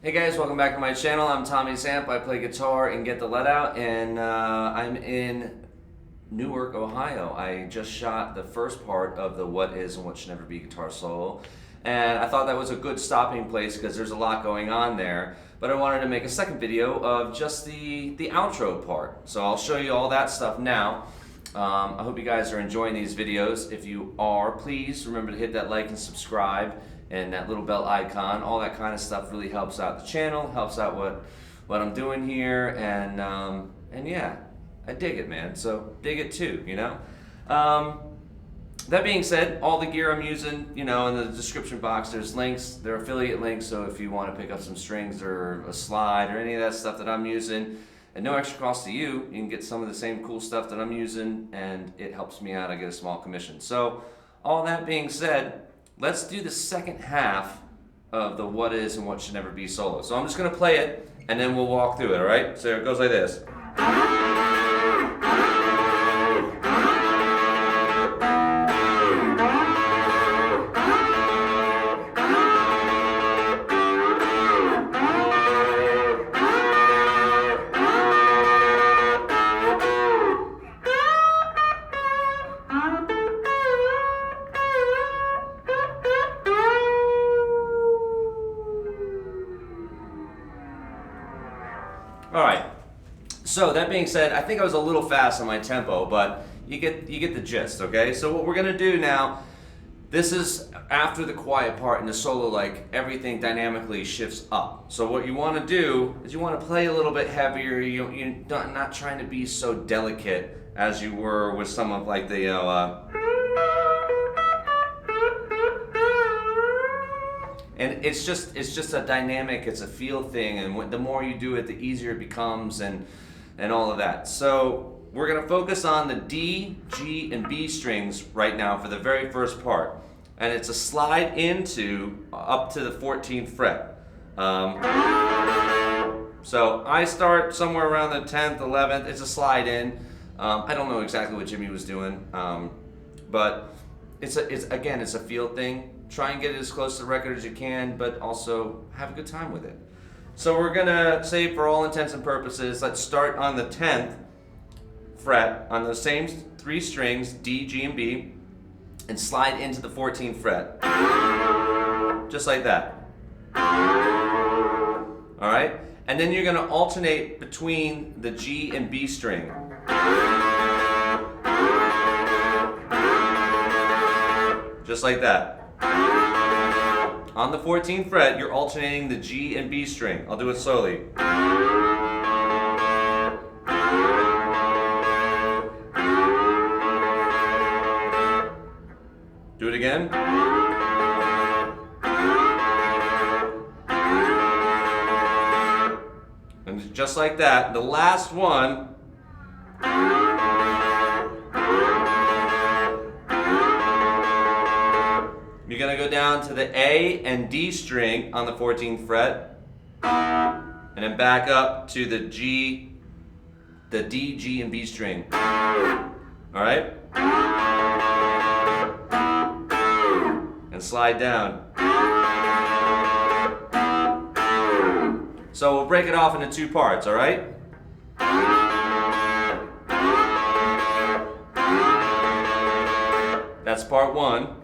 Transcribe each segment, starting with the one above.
Hey guys, welcome back to my channel. I'm Tommy Zamp. I play guitar and get the lead out, and I'm in Newark, Ohio. I just shot the first part of the What Is and What Should Never Be guitar solo, and I thought that was a good stopping place because there's a lot going on there. But I wanted to make a second video of just the outro part. So I'll show you all that stuff now. I hope you guys are enjoying these videos. If you are, please remember to hit that like and subscribe and that little bell icon. All that kind of stuff really helps out the channel, helps out what I'm doing here, and yeah, I dig it, man. So dig it too, you know. That being said, all the gear I'm using, you know, in the description box, there's links, there are affiliate links, so if you want to pick up some strings or a slide or any of that stuff that I'm using, at no extra cost to you, you can get some of the same cool stuff that I'm using, and it helps me out. I get a small commission. So, all that being said, let's do the second half of the What Is and What Should Never Be solo. So I'm just going to play it, and then we'll walk through it, alright? So it goes like this. All right. So that being said, I think I was a little fast on my tempo, but you get the gist, okay? So what we're gonna do now, this is after the quiet part in the solo, like everything dynamically shifts up. So what you want to do is you want to play a little bit heavier. You're not trying to be so delicate as you were with some of like the and it's just a dynamic, it's a feel thing, and the more you do it, the easier it becomes, and all of that. So we're gonna focus on the D, G, and B strings right now for the very first part, and it's a slide into up to the 14th fret. So I start somewhere around the 10th, 11th. It's a slide in. I don't know exactly what Jimmy was doing, but it's a feel thing. Try and get it as close to the record as you can, but also have a good time with it. So we're gonna say, for all intents and purposes, let's start on the 10th fret on the same three strings, D, G, and B, and slide into the 14th fret. Just like that. All right? And then you're gonna alternate between the G and B string. Just like that. On the 14th fret, you're alternating the G and B string. I'll do it slowly. Do it again. And just like that, the last one, you're going to go down to the A and D string on the 14th fret, and then back up to the G, the D, G, and B string. All right? And slide down. So we'll break it off into two parts, all right? That's part one.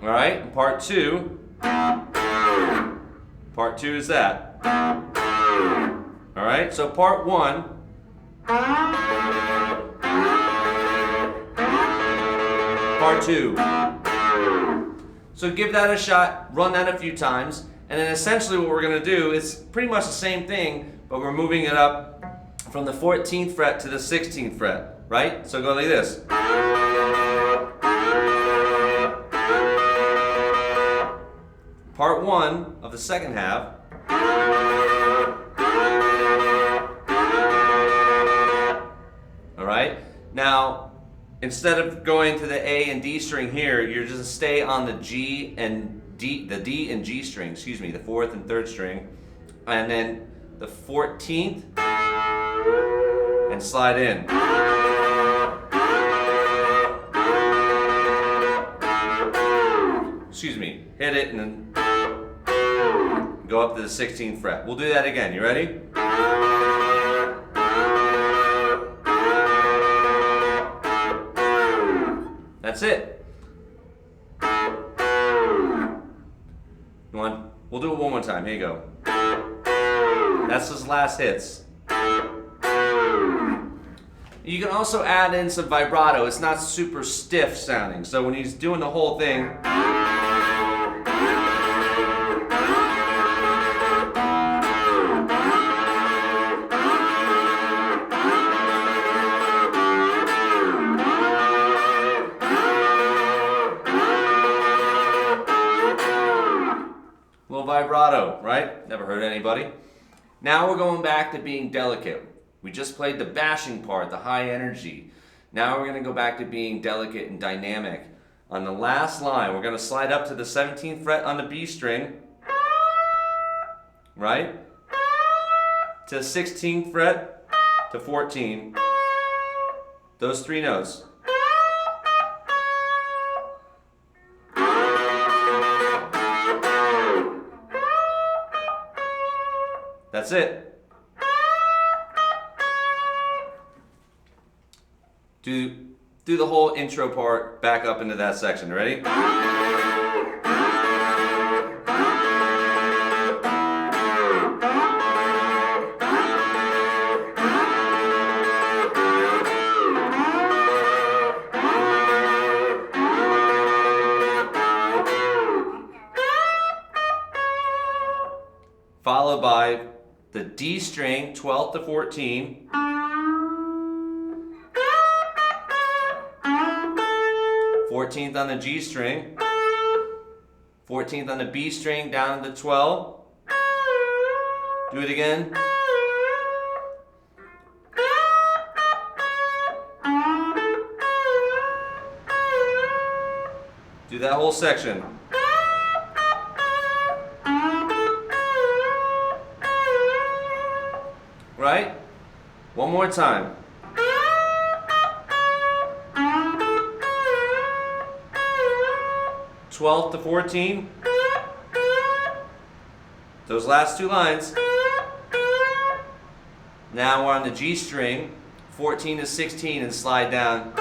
All right, and part two is that. All right, so part one, part two. So give that a shot, run that a few times, and then essentially what we're gonna do is pretty much the same thing, but we're moving it up from the 14th fret to the 16th fret, right? So go like this. Part one of the second half. All right. Now, instead of going to the A and D string here, you're just stay on the G and D, the D and G string. Excuse me, the 4th and 3rd string, and then the 14th, and slide in. excuse me, hit it and then go up to the 16th fret. We'll do that again. You ready? That's it. We'll do it one more time. Here you go. That's his last hits. You can also add in some vibrato. It's not super stiff sounding. So when he's doing the whole thing, little vibrato, right? Never hurt anybody. Now we're going back to being delicate. We just played the bashing part, the high energy. Now we're going to go back to being delicate and dynamic. On the last line, we're going to slide up to the 17th fret on the B string, right? To 16th fret to 14. Those three notes. That's it. Do the whole intro part back up into that section. Ready? Followed by the D string, 12th to 14. 14th on the G string, 14th on the B string down to 12. Do it again. Do that whole section. Right? One more time. Twelve to 14. Those last two lines. Now we're on the G string, 14 to 16, and slide down.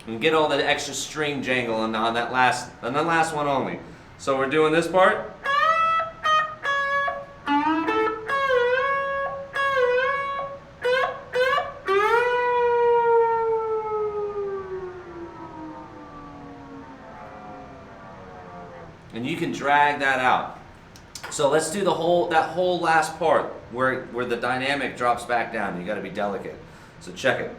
And get all the extra string jangle on the last one only. So we're doing this part. And you can drag that out. So let's do that whole last part where the dynamic drops back down. You got to be delicate. So check it.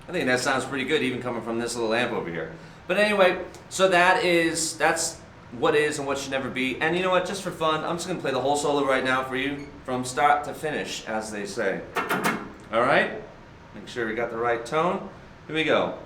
I think that sounds pretty good, even coming from this little amp over here. But anyway, so that's what is and what should never be. And you know what, just for fun, I'm just going to play the whole solo right now for you, from start to finish, as they say. Alright? Make sure we got the right tone. Here we go.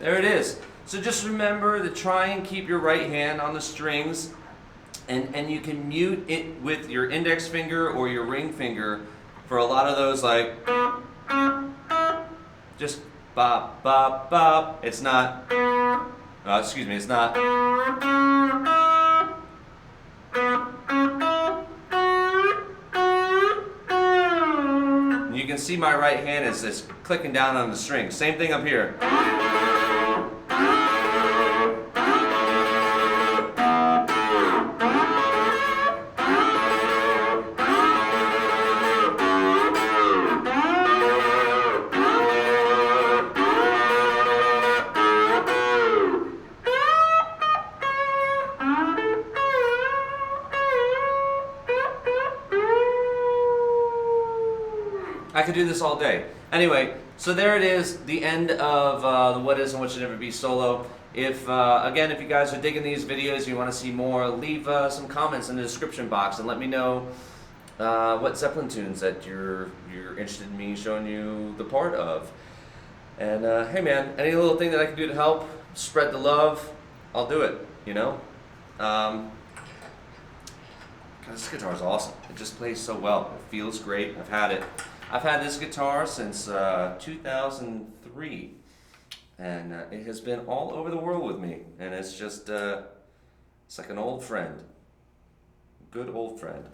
There it is. So just remember to try and keep your right hand on the strings, and you can mute it with your index finger or your ring finger for a lot of those, like just bop, bop, bop. It's not, excuse me, it's not. see my right hand is just clicking down on the string. Same thing up here. I could do this all day. Anyway, so there it is, the end of the What Is and What Should Never Be solo. If again, if you guys are digging these videos, you want to see more, leave some comments in the description box and let me know what Zeppelin tunes that you're interested in me showing you the part of. And hey man, any little thing that I can do to help spread the love, I'll do it. You know. God, this guitar is awesome. It just plays so well. It feels great. I've had this guitar since 2003, and it has been all over the world with me, and it's just, it's like an old friend, good old friend.